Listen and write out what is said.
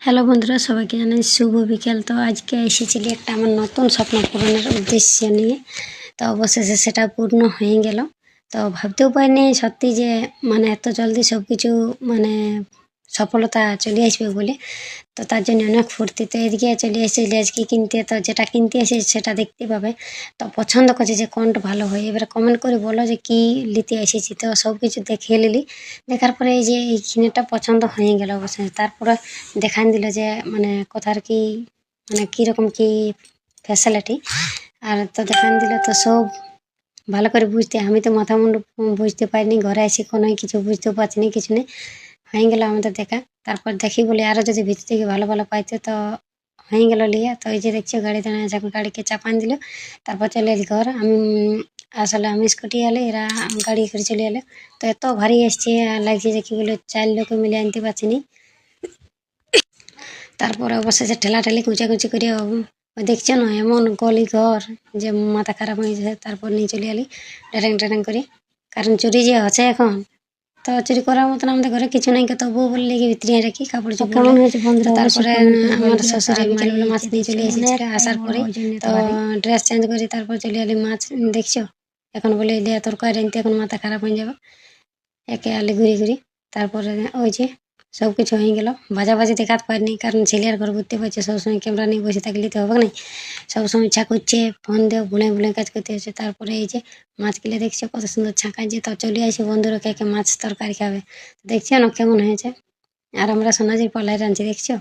Hello বন্ধুরা, সবাইকে জানাই শুভ বিকেল। তো আজকে এসেছিলি একটা আমার নতুন স্বপ্ন পূরণের উদ্দেশ্য নিয়ে। তো অবশেষে সেটা পূর্ণ হয়ে গেল। তো ভাবতেও পারিনি সত্যি যে মানে এত জলদি সব কিছু মানে সফলতা চলে আসবে বলে। তো তার জন্য অনেক ফুর্তি। তো এদিকে চলে এসেছিলি আজকে কিনতে। তো যেটা কিনতে এসে সেটা দেখতে পাবে। তো পছন্দ করছে যে কোনটা ভালো হয়, এবারে কমেন্ট করে বলো যে কি নিতে এসেছি। তো সব কিছু দেখে নিলি, দেখার পরে এই যে এই কিনেটা পছন্দ হয়ে গেল অবশ্যই। তারপরে দেখান দিল যে মানে কোথার কি মানে কীরকম কি ফ্যাসিলিটি। আর তো দেখান দিল তো সব ভালো করে বুঝতে, আমি তো মাথা মুন্ডু বুঝতে পারিনি, ঘরে এসে কোনো কিছু বুঝতেও পারছি না, কিছু নেই। হয়ে গেল আমাদের দেখা। তারপর দেখি বলি আরও যদি ভিতর থেকে ভালো ভালো পাইতো তো হয়ে গেল লিয়া। তো এই যে দেখছি গাড়ি দাঁড়িয়ে আছে, এখন গাড়িকে চাপান দিল। তারপর চলে এলি ঘর। আসলে আমি স্কুটি এলে, এরা গাড়ি করে চলে এলো। তো এত ভারী এসছে আর লাগছে যে কি বলে 4 লোকে মিলে আনতে পারছি নি। তারপরে অবশেষে ঠেলাঠেলি কুচাকুচি করে দেখছো না এমন গলি ঘর যে মাথা খারাপ হয়ে যায়। তারপর নিয়ে চলে এলি ড্যাং ড্যাং করে, কারণ চুরি যে আছে এখন। তো চুরি করার মতন আমাদের ঘরে কিছু নাই, তবুও বললে কি ভিতরে রাখি কাপড় চোপড়। কেমন হয়েছে বন্ধুরা? তারপরে আমার শ্বশুরে বিকেলবেলা মাছ নিয়ে চলে এসেছিল। আসার পরে তো ড্রেস চেঞ্জ করে তারপর চলে এলি মাছ। দেখছো এখন বলে এলে তরকারি আনতে, এখন মাথা খারাপ হয়ে যাবে একে আলে ঘুরি ঘুরি। তারপরে ওই যে সব কিছু হয়ে গেল। ভাজাভাজি দেখাতে পারিনি, কারণ ছেলের ঘর ঘুরতে পারছে, সবসময় ক্যামেরা নিয়ে বসে থাকলে তো হবে না। সবসময় ইচ্ছা করছে ফোন দিয়ে ভুলে ভুলে কাজ করতে হচ্ছে। তারপরে এই যে মাছগুলো দেখছো কত সুন্দর ছাঁকাচ্ছে। তো চলে আসে বন্ধুরা কে মাছ তরকারি খাবে। দেখছো না কেমন হয়েছে। আর আমরা সোনাঝুরি পাল্লায় রাঁধছি, দেখছো।